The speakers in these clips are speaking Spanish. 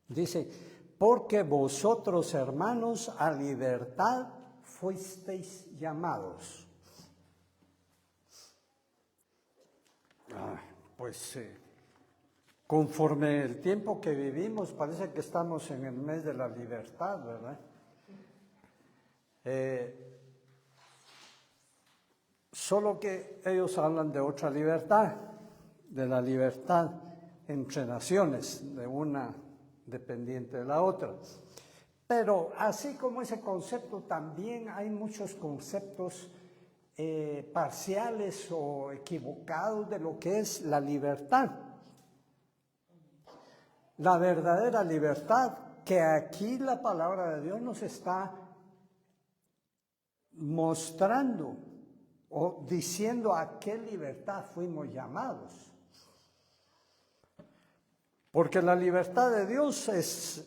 Dice, porque vosotros, hermanos, a libertad fuisteis llamados. Pues conforme el tiempo que vivimos, parece que estamos en el mes de la libertad, ¿verdad? Solo que ellos hablan de otra libertad, de la libertad entre naciones, de una dependiente de la otra. Pero así como ese concepto, también hay muchos conceptos parciales o equivocados de lo que es la libertad. La verdadera libertad, que aquí la palabra de Dios nos está mostrando o diciendo a qué libertad fuimos llamados. Porque la libertad de Dios es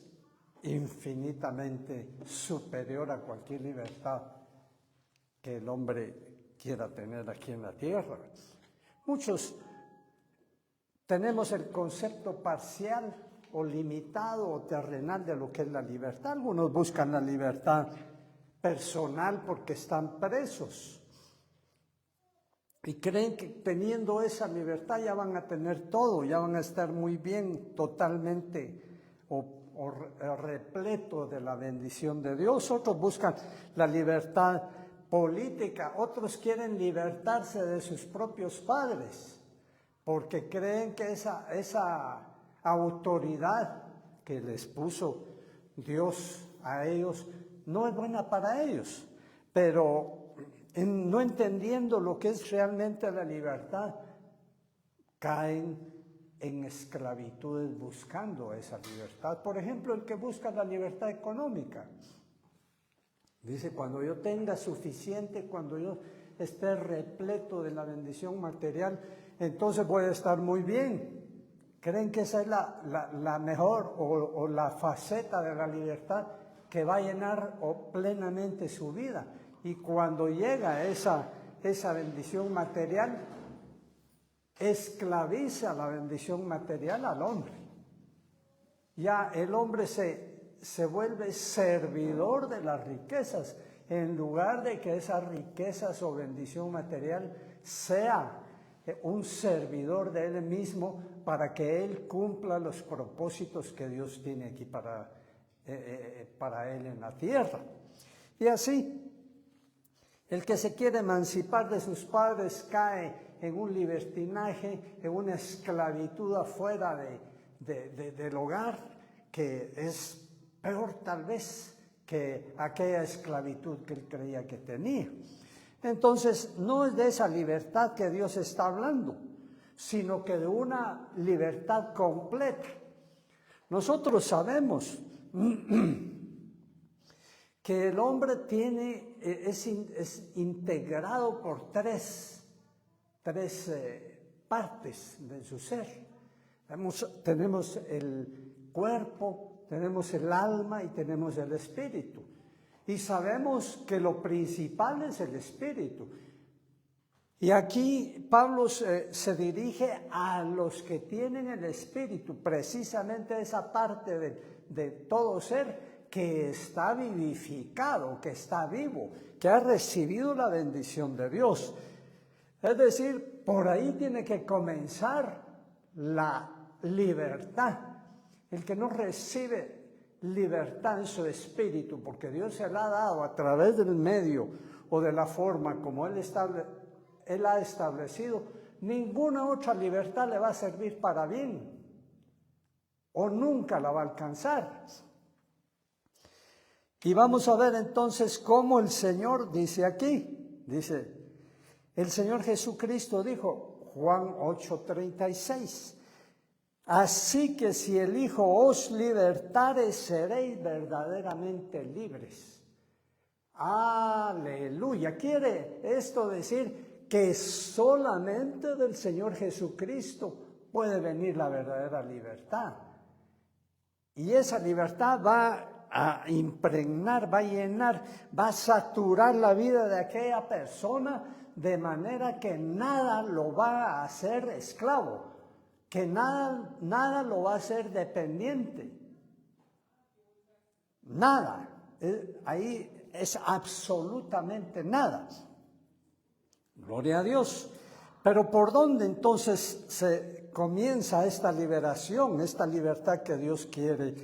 infinitamente superior a cualquier libertad que el hombre quiera tener aquí en la tierra. Muchos tenemos el concepto parcial o limitado o terrenal de lo que es la libertad. Algunos buscan la libertad personal porque están presos y creen que teniendo esa libertad ya van a tener todo, ya van a estar muy bien, totalmente o repleto de la bendición de Dios. Otros buscan la libertad política, otros quieren libertarse de sus propios padres porque creen que esa autoridad que les puso Dios a ellos no es buena para ellos, pero no entendiendo lo que es realmente la libertad, caen en esclavitudes buscando esa libertad. Por ejemplo, el que busca la libertad económica, dice, cuando yo tenga suficiente, cuando yo esté repleto de la bendición material, entonces voy a estar muy bien. Creen que esa es la mejor o la faceta de la libertad que va a llenar plenamente su vida. Y cuando llega esa bendición material, esclaviza la bendición material al hombre. Ya el hombre se vuelve servidor de las riquezas, en lugar de que esas riquezas o bendición material sea un servidor de él mismo para que él cumpla los propósitos que Dios tiene aquí para él en la tierra. Y así, el que se quiere emancipar de sus padres cae en un libertinaje, en una esclavitud afuera del hogar, que es peor tal vez que aquella esclavitud que él creía que tenía. Entonces, no es de esa libertad que Dios está hablando, sino que de una libertad completa. Nosotros sabemos que el hombre es integrado por tres partes de su ser. Tenemos el cuerpo, tenemos el alma y tenemos el espíritu. Y sabemos que lo principal es el espíritu. Y aquí Pablo se dirige a los que tienen el espíritu, precisamente esa parte de todo ser que está vivificado, que está vivo, que ha recibido la bendición de Dios. Es decir, por ahí tiene que comenzar la libertad. El que no recibe libertad en su espíritu, porque Dios se la ha dado a través del medio o de la forma como Él ha establecido, ninguna otra libertad le va a servir para bien o nunca la va a alcanzar. Y vamos a ver entonces cómo el Señor dice aquí, el Señor Jesucristo dijo, Juan 8:36, así que si el Hijo os libertare, seréis verdaderamente libres. Aleluya. Quiere esto decir que solamente del Señor Jesucristo puede venir la verdadera libertad. Y esa libertad va a impregnar, va a llenar, va a saturar la vida de aquella persona de manera que nada lo va a hacer esclavo, que nada lo va a hacer dependiente, Nada. Ahí es absolutamente nada. Gloria a Dios. Pero ¿por dónde entonces se comienza esta liberación, esta libertad que Dios quiere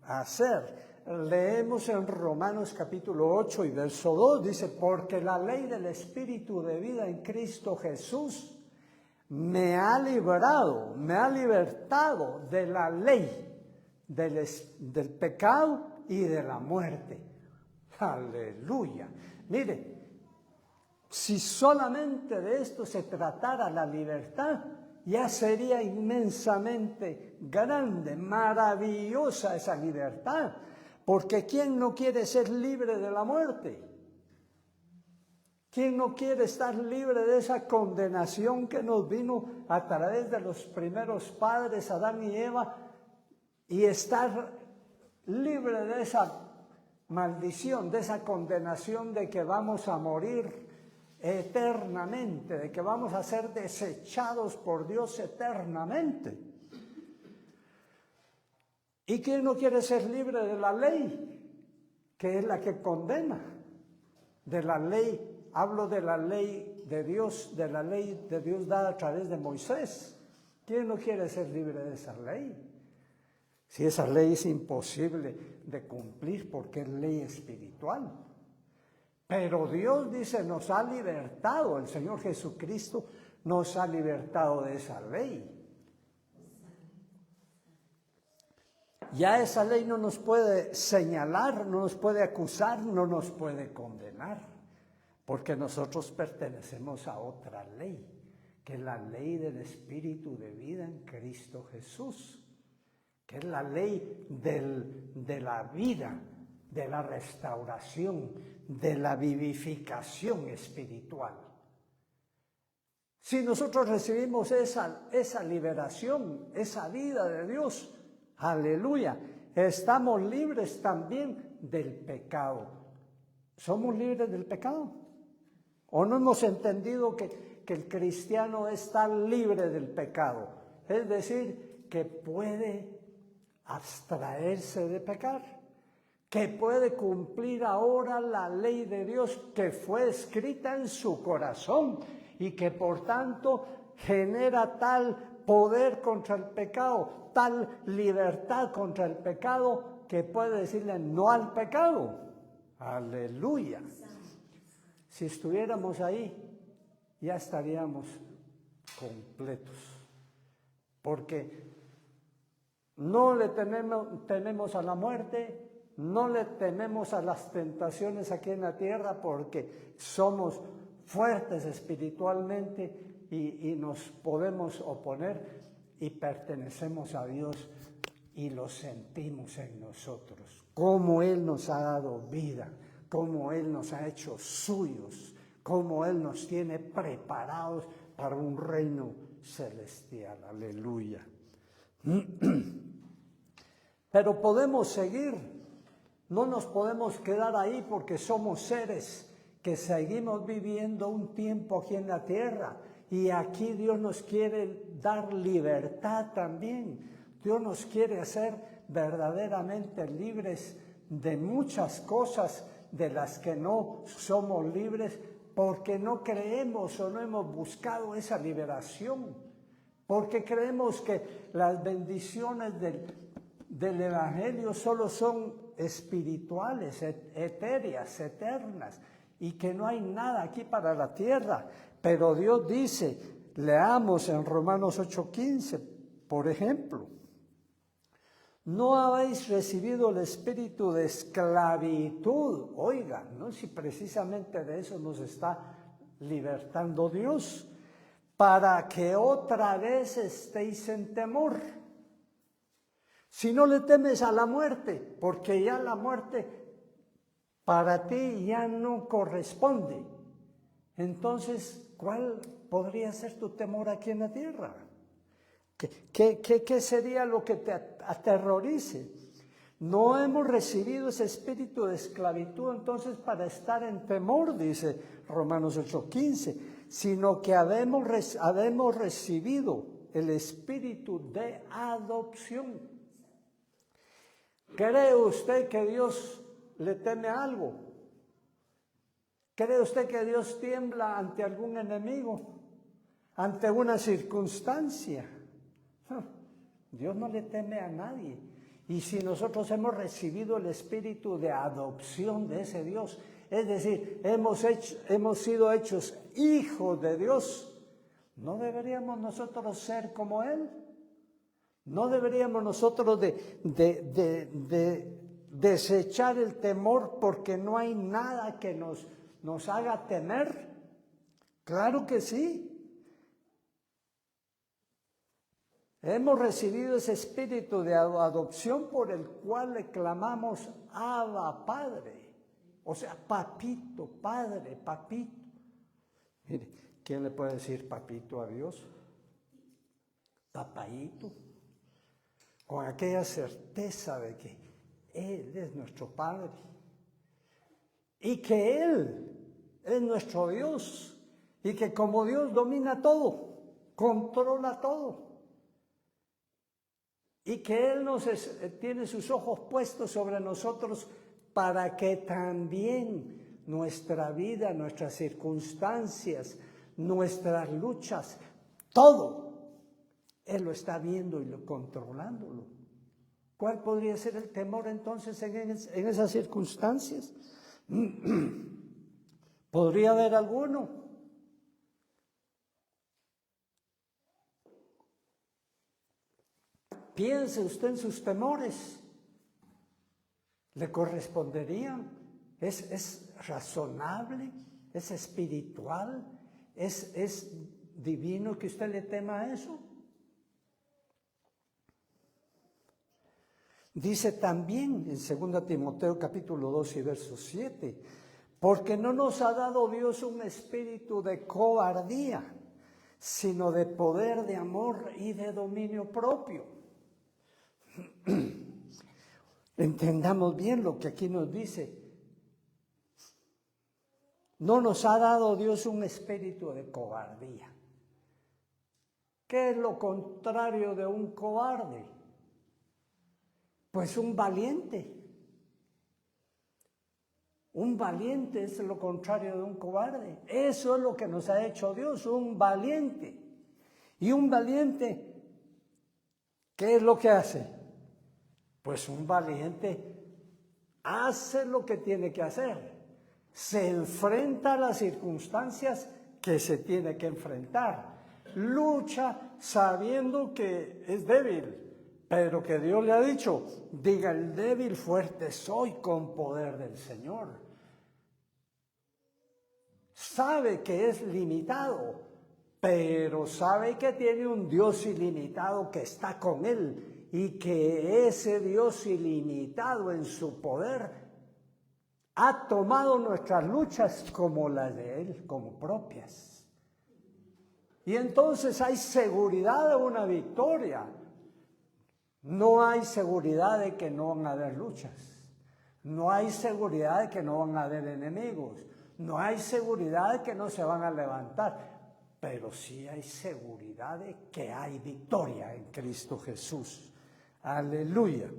hacer? Leemos en Romanos capítulo 8 y verso 2, dice, porque la ley del Espíritu de vida en Cristo Jesús me ha librado, me ha libertado de la ley del pecado y de la muerte. Aleluya. Mire, si solamente de esto se tratara la libertad, ya sería inmensamente grande, maravillosa esa libertad. Porque ¿quién no quiere ser libre de la muerte? ¿Quién no quiere estar libre de esa condenación que nos vino a través de los primeros padres, Adán y Eva, y estar libre de esa maldición, de esa condenación de que vamos a morir eternamente, de que vamos a ser desechados por Dios eternamente? ¿Y quién no quiere ser libre de la ley, que es la que condena? De la ley, hablo de la ley de Dios dada a través de Moisés. ¿Quién no quiere ser libre de esa ley? Si esa ley es imposible de cumplir porque es ley espiritual. Pero Dios dice, nos ha libertado, el Señor Jesucristo nos ha libertado de esa ley. Ya esa ley no nos puede señalar, no nos puede acusar, no nos puede condenar, porque nosotros pertenecemos a otra ley, que es la ley del Espíritu de vida en Cristo Jesús, que es la ley de la vida, de la restauración, de la vivificación espiritual. Si nosotros recibimos esa liberación, esa vida de Dios, aleluya, estamos libres también del pecado. ¿Somos libres del pecado? ¿O no hemos entendido que el cristiano está libre del pecado? Es decir, que puede abstraerse de pecar, que puede cumplir ahora la ley de Dios que fue escrita en su corazón y que por tanto genera tal poder contra el pecado, tal libertad contra el pecado, que puede decirle no al pecado. Aleluya. Si estuviéramos ahí, ya estaríamos completos, porque no le tememos a la muerte, no le tememos a las tentaciones aquí en la tierra, porque somos fuertes espiritualmente y nos podemos oponer y pertenecemos a Dios y lo sentimos en nosotros, como Él nos ha dado vida, como Él nos ha hecho suyos, como Él nos tiene preparados para un reino celestial. Aleluya. Pero podemos seguir, no nos podemos quedar ahí porque somos seres que seguimos viviendo un tiempo aquí en la tierra y aquí Dios nos quiere dar libertad también. Dios nos quiere hacer verdaderamente libres de muchas cosas de las que no somos libres porque no creemos o no hemos buscado esa liberación, porque creemos que las bendiciones del Evangelio solo son espirituales, etéreas, eternas, y que no hay nada aquí para la tierra. Pero Dios dice, leamos en Romanos 8:15, por ejemplo, no habéis recibido el espíritu de esclavitud. Oiga, ¿no? Si precisamente de eso nos está libertando Dios, para que otra vez estéis en temor. Si no le temes a la muerte, porque ya la muerte para ti ya no corresponde, entonces, ¿cuál podría ser tu temor aquí en la tierra? ¿Qué sería lo que te aterrorice? No hemos recibido ese espíritu de esclavitud entonces para estar en temor, dice Romanos 8:15, sino que habemos recibido el espíritu de adopción. ¿Cree usted que Dios le teme a algo? ¿Cree usted que Dios tiembla ante algún enemigo? ¿Ante una circunstancia? Dios no le teme a nadie. Y si nosotros hemos recibido el espíritu de adopción de ese Dios, es decir, hemos sido hechos hijos de Dios, ¿no deberíamos nosotros ser como Él? ¿No deberíamos nosotros de desechar el temor porque no hay nada que nos haga temer? Claro que sí. Hemos recibido ese espíritu de adopción por el cual le clamamos Abba, Padre. O sea, papito, Padre, papito. Mire, ¿quién le puede decir papito a Dios? Papaíto. Con aquella certeza de que Él es nuestro Padre. Y que Él es nuestro Dios. Y que como Dios domina todo, controla todo. Y que Él tiene sus ojos puestos sobre nosotros para que también nuestra vida, nuestras circunstancias, nuestras luchas, todo, Él lo está viendo y controlándolo. ¿Cuál podría ser el temor entonces en esas circunstancias? ¿Podría haber alguno? Piense usted en sus temores. ¿Le corresponderían? ¿Es razonable? ¿Es espiritual? ¿Es divino que usted le tema a eso? Dice también en 2 Timoteo capítulo 2 y verso 7, porque no nos ha dado Dios un espíritu de cobardía, sino de poder, de amor y de dominio propio. Entendamos bien lo que aquí nos dice. No nos ha dado Dios un espíritu de cobardía. ¿Qué es lo contrario de un cobarde? Pues un valiente. Un valiente es lo contrario de un cobarde. Eso es lo que nos ha hecho Dios, un valiente. Y un valiente, ¿qué es lo que hace? Pues un valiente hace lo que tiene que hacer. Se enfrenta a las circunstancias que se tiene que enfrentar. Lucha sabiendo que es débil, pero que Dios le ha dicho, diga el débil, fuerte soy con poder del Señor. Sabe que es limitado, pero sabe que tiene un Dios ilimitado que está con él. Y que ese Dios ilimitado en su poder ha tomado nuestras luchas como las de Él, como propias. Y entonces hay seguridad de una victoria. No hay seguridad de que no van a haber luchas. No hay seguridad de que no van a haber enemigos. No hay seguridad de que no se van a levantar. Pero sí hay seguridad de que hay victoria en Cristo Jesús. Aleluya.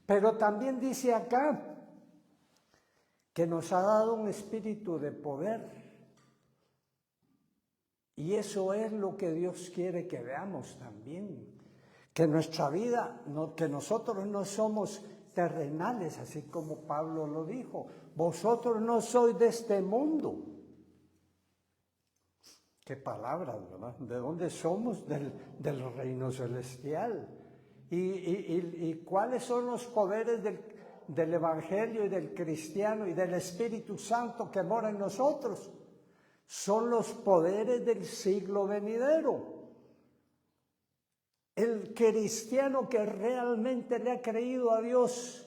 Pero también dice acá que nos ha dado un espíritu de poder. Y eso es lo que Dios quiere que veamos también. Que nuestra vida, que nosotros no somos terrenales, así como Pablo lo dijo. Vosotros no sois de este mundo. Qué palabras, ¿verdad? ¿De dónde somos? Del reino celestial. ¿Y cuáles son los poderes del Evangelio y del cristiano y del Espíritu Santo que mora en nosotros? Son los poderes del siglo venidero. El cristiano que realmente le ha creído a Dios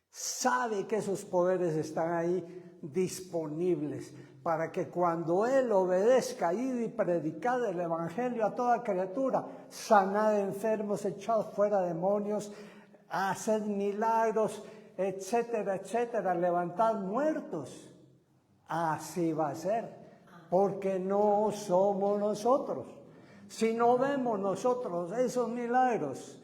sabe que esos poderes están ahí disponibles para que cuando Él obedezca, id y predicad el Evangelio a toda criatura, sanad enfermos, echad fuera demonios, haced milagros, etcétera, etcétera, levantad muertos. Así va a ser, porque no somos nosotros. Si no vemos nosotros esos milagros,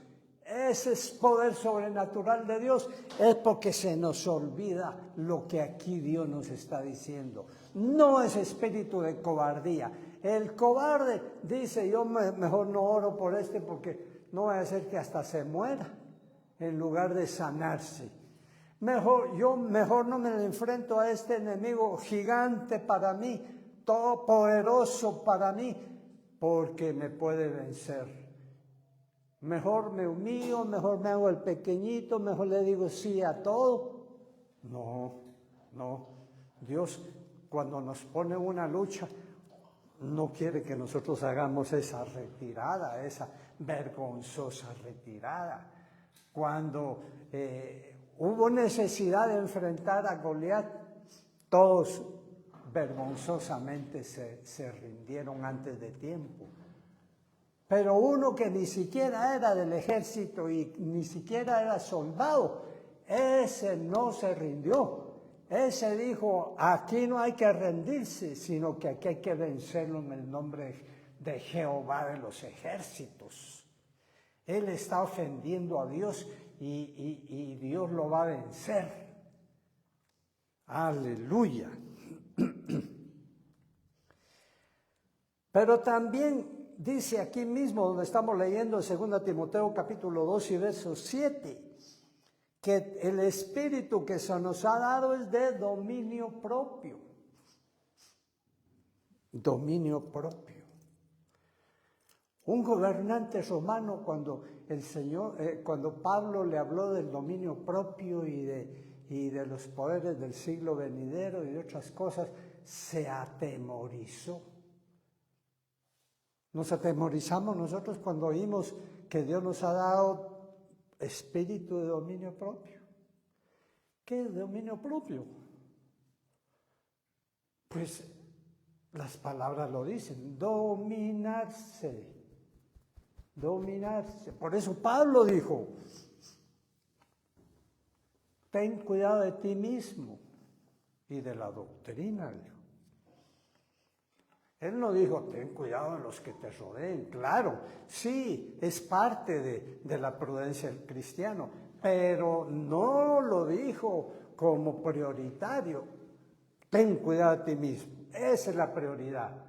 ese es poder sobrenatural de Dios, es porque se nos olvida lo que aquí Dios nos está diciendo. No es espíritu de cobardía. El cobarde dice, yo mejor no oro por porque no va a ser que hasta se muera, en lugar de sanarse. Mejor no me enfrento a este enemigo gigante para mí, todopoderoso para mí, porque me puede vencer. Mejor me humillo, mejor me hago el pequeñito, mejor le digo sí a todo. No. Dios, cuando nos pone una lucha, no quiere que nosotros hagamos esa retirada, esa vergonzosa retirada. Cuando hubo necesidad de enfrentar a Goliat, todos vergonzosamente se rindieron antes de tiempo. Pero uno que ni siquiera era del ejército y ni siquiera era soldado, ese no se rindió. Ese dijo, aquí no hay que rendirse, sino que aquí hay que vencerlo en el nombre de Jehová de los ejércitos. Él está ofendiendo a Dios y Dios lo va a vencer. Aleluya. Pero también dice aquí mismo, donde estamos leyendo en 2 Timoteo capítulo 2 y verso 7, que el espíritu que se nos ha dado es de dominio propio. Dominio propio. Un gobernante romano, cuando Pablo le habló del dominio propio y de los poderes del siglo venidero y de otras cosas, se atemorizó. Nos atemorizamos nosotros cuando oímos que Dios nos ha dado espíritu de dominio propio. ¿Qué es dominio propio? Pues las palabras lo dicen, dominarse. Por eso Pablo dijo, ten cuidado de ti mismo y de la doctrina. Él no dijo, ten cuidado de los que te rodeen. Claro, sí, es parte de la prudencia del cristiano, pero no lo dijo como prioritario. Ten cuidado de ti mismo, esa es la prioridad.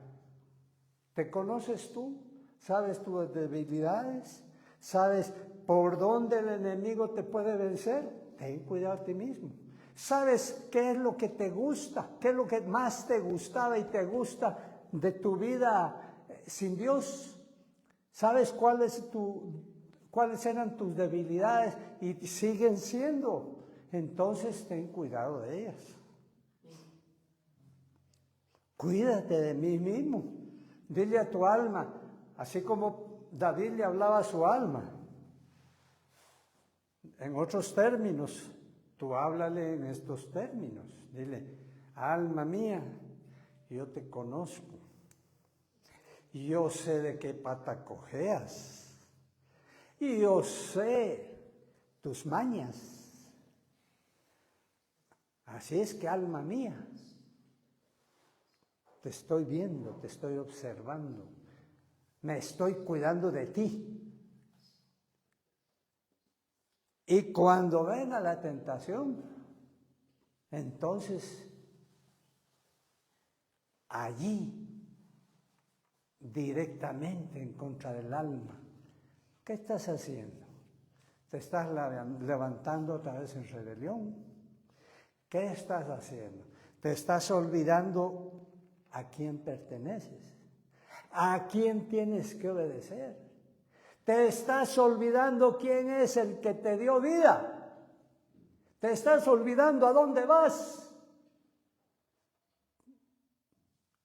¿Te conoces tú? ¿Sabes tus debilidades? ¿Sabes por dónde el enemigo te puede vencer? Ten cuidado de ti mismo. ¿Sabes qué es lo que te gusta? ¿Qué es lo que más te gustaba y te gusta de tu vida sin Dios? ¿Sabes cuáles eran tus debilidades y siguen siendo? Entonces ten cuidado de ellas. Cuídate de mí mismo. Dile a tu alma, así como David le hablaba a su alma. En otros términos, tú háblale en estos términos. Dile, alma mía, yo te conozco. Yo sé de qué pata cojeas. Y yo sé tus mañas. Así es que, alma mía, te estoy viendo, te estoy observando. Me estoy cuidando de ti. Y cuando venga la tentación, entonces allí, directamente en contra del alma, ¿qué estás haciendo? ¿Te estás levantando otra vez en rebelión? ¿Qué estás haciendo? ¿Te estás olvidando a quién perteneces? ¿A quién tienes que obedecer? ¿Te estás olvidando quién es el que te dio vida? ¿Te estás olvidando a dónde vas?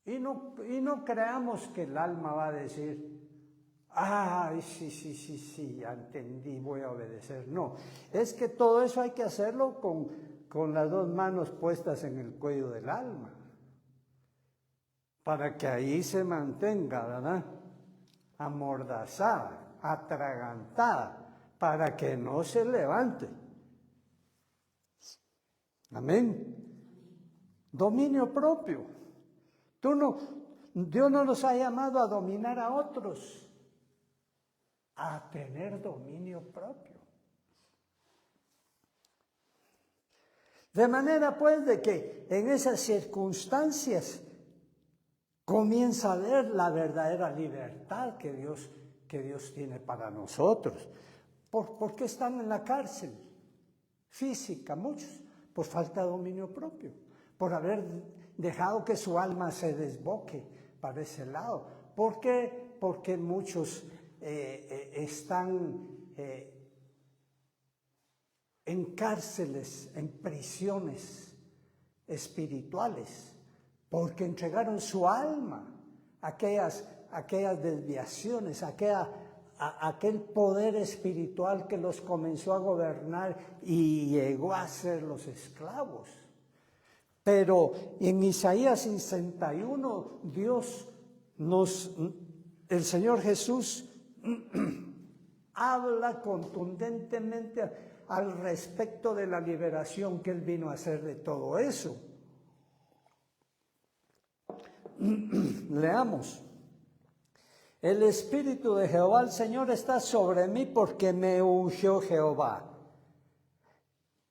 Y no creamos que el alma va a decir, ay, sí, ya entendí, voy a obedecer. No, es que todo eso hay que hacerlo con las dos manos puestas en el cuello del alma, para que ahí se mantenga, ¿verdad? Amordazada, atragantada, para que no se levante. Amén. Dominio propio. Dios no nos ha llamado a dominar a otros. a tener dominio propio. De manera pues de que en esas circunstancias comienza a ver la verdadera libertad que Dios tiene para nosotros. ¿Por qué están en la cárcel física muchos? Por falta de dominio propio, por haber dejado que su alma se desboque para ese lado. ¿Por qué? Porque muchos están en cárceles, en prisiones espirituales, porque entregaron su alma a aquellas desviaciones, aquel poder espiritual que los comenzó a gobernar y llegó a ser los esclavos. Pero en Isaías 61, el Señor Jesús habla contundentemente al respecto de la liberación que Él vino a hacer de todo eso. Leamos. El Espíritu de Jehová el Señor está sobre mí porque me ungió Jehová.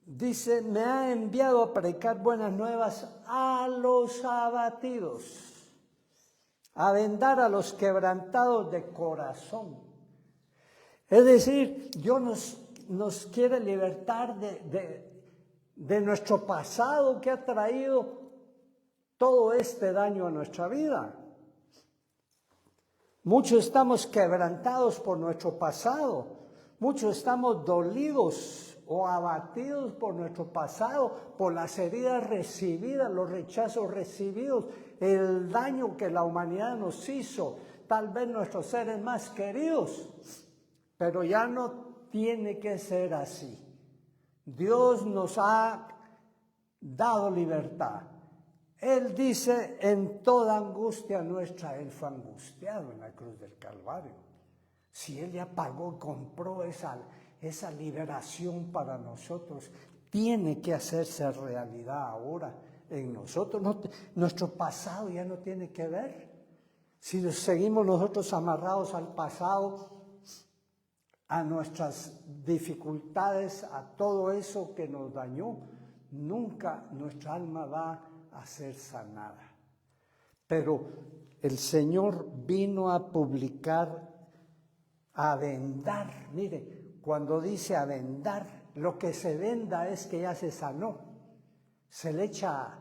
Dice, me ha enviado a predicar buenas nuevas a los abatidos, a vendar a los quebrantados de corazón. Es decir, Dios nos quiere libertar de nuestro pasado que ha traído todo este daño a nuestra vida. Muchos estamos quebrantados por nuestro pasado, muchos estamos dolidos o abatidos por nuestro pasado, por las heridas recibidas, los rechazos recibidos, el daño que la humanidad nos hizo, tal vez nuestros seres más queridos, pero ya no tiene que ser así. Dios nos ha dado libertad. Él dice, en toda angustia nuestra, Él fue angustiado en la cruz del Calvario. Si Él ya pagó, compró esa liberación para nosotros, tiene que hacerse realidad ahora en nosotros. Nuestro pasado ya no tiene que ver. Si seguimos nosotros amarrados al pasado, a nuestras dificultades, a todo eso que nos dañó, nunca nuestra alma va a ser sanada. Pero el Señor vino a publicar, a vendar. Mire, cuando dice a vendar, lo que se venda es que ya se sanó. Se le echa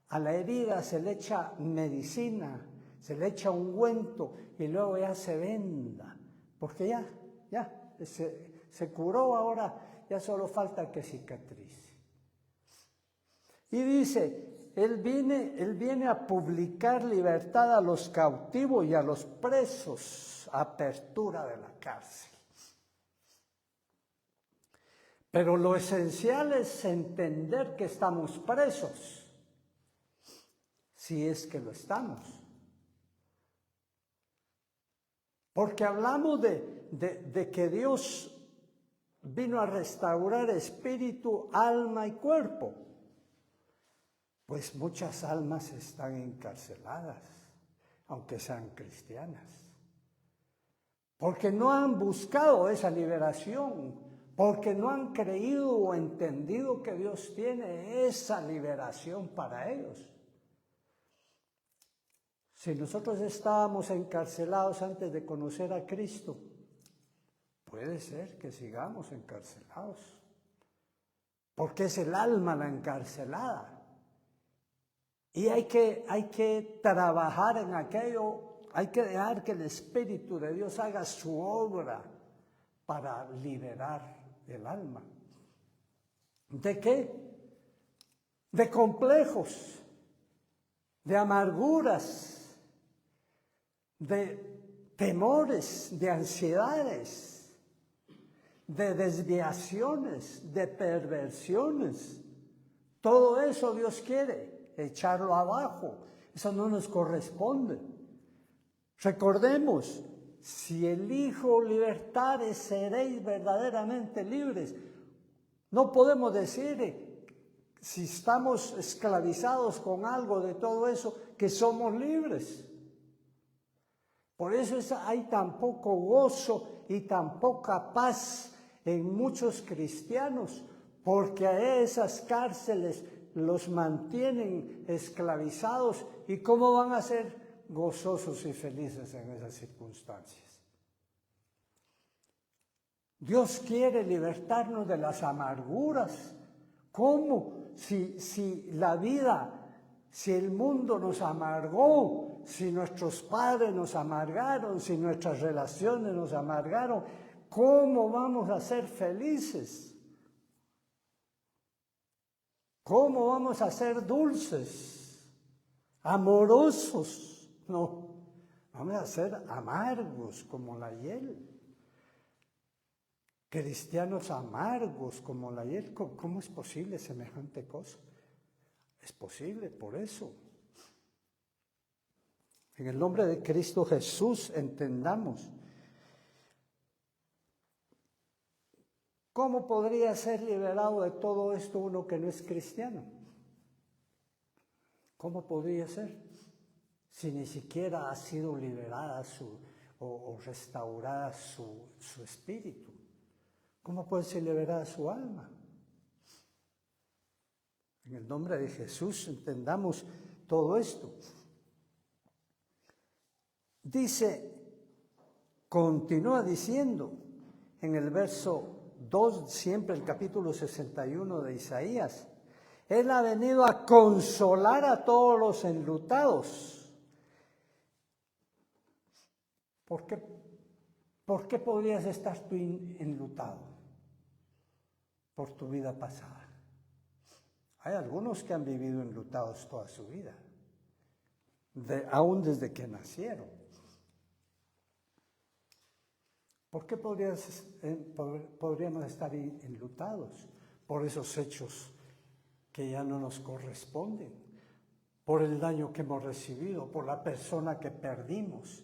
a la herida, se le echa medicina, se le echa ungüento y luego ya se venda. Porque ya se curó, ahora ya solo falta que cicatrice. Y dice, Él viene a publicar libertad a los cautivos y a los presos, apertura de la cárcel. Pero lo esencial es entender que estamos presos, si es que lo estamos. Porque hablamos de que Dios vino a restaurar espíritu, alma y cuerpo. Pues muchas almas están encarceladas, aunque sean cristianas, porque no han buscado esa liberación, porque no han creído o entendido que Dios tiene esa liberación para ellos. Si nosotros estábamos encarcelados antes de conocer a Cristo, puede ser que sigamos encarcelados, porque es el alma la encarcelada. Y hay que trabajar en aquello, hay que dejar que el Espíritu de Dios haga su obra para liberar el alma. ¿De qué? De complejos, de amarguras, de temores, de ansiedades, de desviaciones, de perversiones. Todo eso Dios quiere echarlo abajo. Eso no nos corresponde. Recordemos, si elijo libertades, seréis verdaderamente libres. No podemos decir, si estamos esclavizados con algo de todo eso, que somos libres. Por eso hay tan poco gozo y tan poca paz en muchos cristianos, porque a esas cárceles los mantienen esclavizados. ¿Y cómo van a ser gozosos y felices en esas circunstancias? Dios quiere libertarnos de las amarguras. ¿Cómo? Si la vida, si el mundo nos amargó, si nuestros padres nos amargaron, si nuestras relaciones nos amargaron, ¿cómo vamos a ser felices? ¿Cómo vamos a ser dulces, amorosos? No, vamos a ser amargos como la hiel. Cristianos amargos como la hiel. ¿Cómo es posible semejante cosa? Es posible por eso. En el nombre de Cristo Jesús entendamos. ¿Cómo podría ser liberado de todo esto uno que no es cristiano? ¿Cómo podría ser? Si ni siquiera ha sido liberada o restaurada su espíritu. ¿Cómo puede ser liberada su alma? En el nombre de Jesús entendamos todo esto. Continúa diciendo en el verso 2, siempre el capítulo 61 de Isaías, Él ha venido a consolar a todos los enlutados. ¿Por qué podrías estar tú enlutado? Por tu vida pasada. Hay algunos que han vivido enlutados toda su vida, aún desde que nacieron. ¿Por qué podríamos estar enlutados? Por esos hechos que ya no nos corresponden, por el daño que hemos recibido, por la persona que perdimos,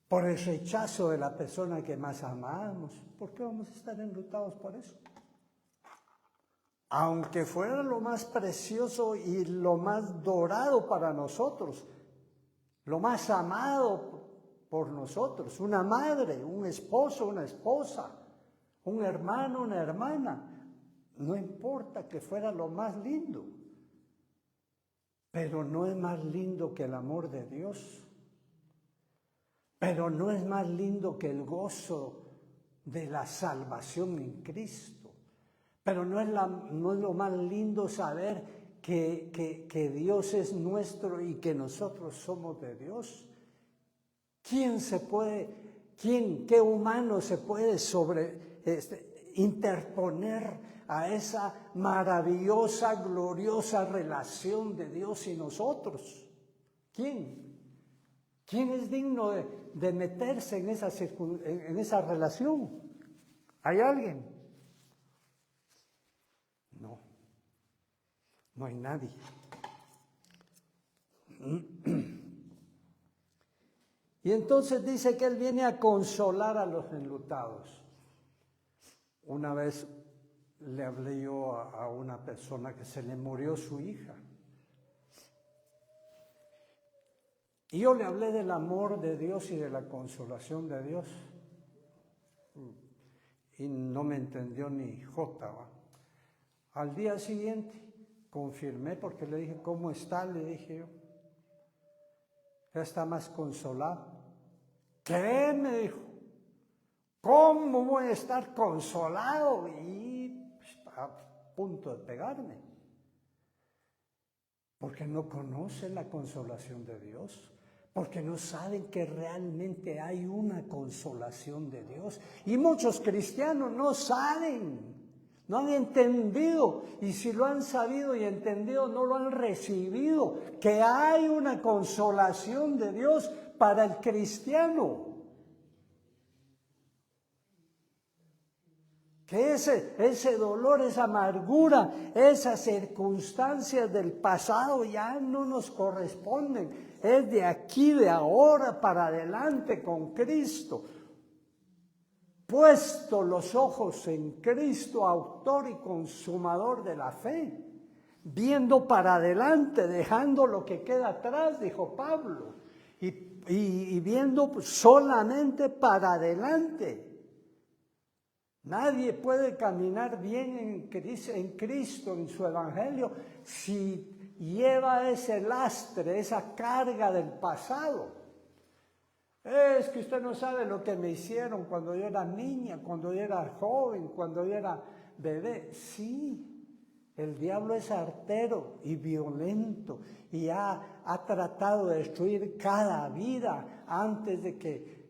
por el rechazo de la persona que más amábamos. ¿Por qué vamos a estar enlutados por eso? Aunque fuera lo más precioso y lo más dorado para nosotros, lo más amado por nosotros, una madre, un esposo, una esposa, un hermano, una hermana, no importa que fuera lo más lindo, pero no es más lindo que el amor de Dios, pero no es más lindo que el gozo de la salvación en Cristo. Pero no es lo más lindo saber que Dios es nuestro y que nosotros somos de Dios. ¿Qué humano se puede interponer a esa maravillosa, gloriosa relación de Dios y nosotros? ¿Quién? ¿Quién es digno de meterse en esa relación? ¿Hay alguien? No hay nadie. Y entonces dice que Él viene a consolar a los enlutados. Una vez le hablé yo a una persona que se le murió su hija. Y yo le hablé del amor de Dios y de la consolación de Dios. Y no me entendió ni jota, ¿va? Al día siguiente confirmé porque le dije, ¿cómo está? Le dije yo. Ya está más consolado. ¿Qué? Me dijo. ¿Cómo voy a estar consolado? Y a punto de pegarme. Porque no conocen la consolación de Dios. Porque no saben que realmente hay una consolación de Dios. Y muchos cristianos no saben. No han entendido, y si lo han sabido y entendido, no lo han recibido, que hay una consolación de Dios para el cristiano. Que ese dolor, esa amargura, esas circunstancias del pasado ya no nos corresponden. Es de aquí, de ahora para adelante con Cristo. Puesto los ojos en Cristo, autor y consumador de la fe, viendo para adelante, dejando lo que queda atrás, dijo Pablo, y y viendo solamente para adelante. Nadie puede caminar bien en Cristo, en su Evangelio, si lleva ese lastre, esa carga del pasado. Es que usted no sabe lo que me hicieron cuando yo era niña, cuando yo era joven, cuando yo era bebé. Sí, el diablo es artero y violento y ha tratado de destruir cada vida antes de que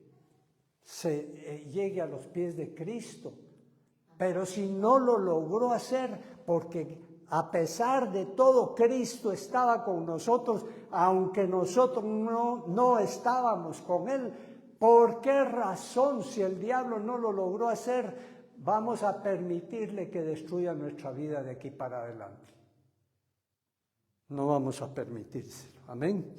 se llegue a los pies de Cristo. Pero si no lo logró hacer, porque a pesar de todo, Cristo estaba con nosotros, aunque nosotros no estábamos con Él. ¿Por qué razón, si el diablo no lo logró hacer, vamos a permitirle que destruya nuestra vida de aquí para adelante? No vamos a permitírselo. Amén.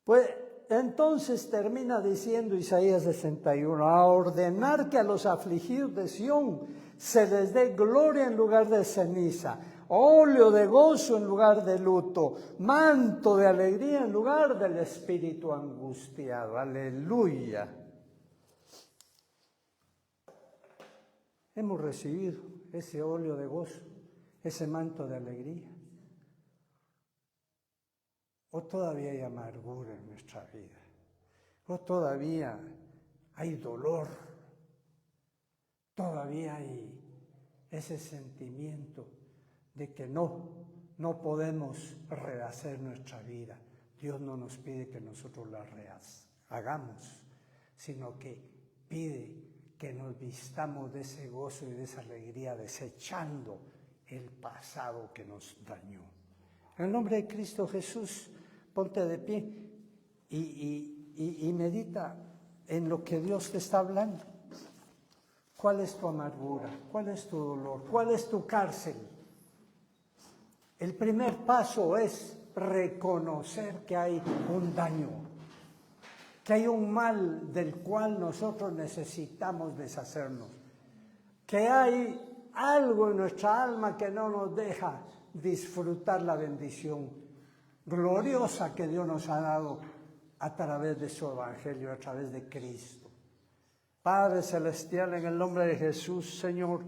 Pues entonces termina diciendo Isaías 61, a ordenar que a los afligidos de Sión se les dé gloria en lugar de ceniza, óleo de gozo en lugar de luto, manto de alegría en lugar del espíritu angustiado. Aleluya. Hemos recibido ese óleo de gozo, ese manto de alegría. O todavía hay amargura en nuestra vida, o todavía hay dolor, todavía hay ese sentimiento de que no podemos rehacer nuestra vida. Dios no nos pide que nosotros la hagamos, sino que pide que nos vistamos de ese gozo y de esa alegría, desechando el pasado que nos dañó. En el nombre de Cristo Jesús, ponte de pie y medita en lo que Dios te está hablando. ¿Cuál es tu amargura? ¿Cuál es tu dolor? ¿Cuál es tu cárcel? El primer paso es reconocer que hay un daño, que hay un mal del cual nosotros necesitamos deshacernos, que hay algo en nuestra alma que no nos deja disfrutar la bendición gloriosa que Dios nos ha dado a través de su Evangelio, a través de Cristo. Padre Celestial, en el nombre de Jesús, Señor,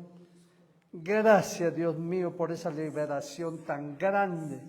gracias, Dios mío, por esa liberación tan grande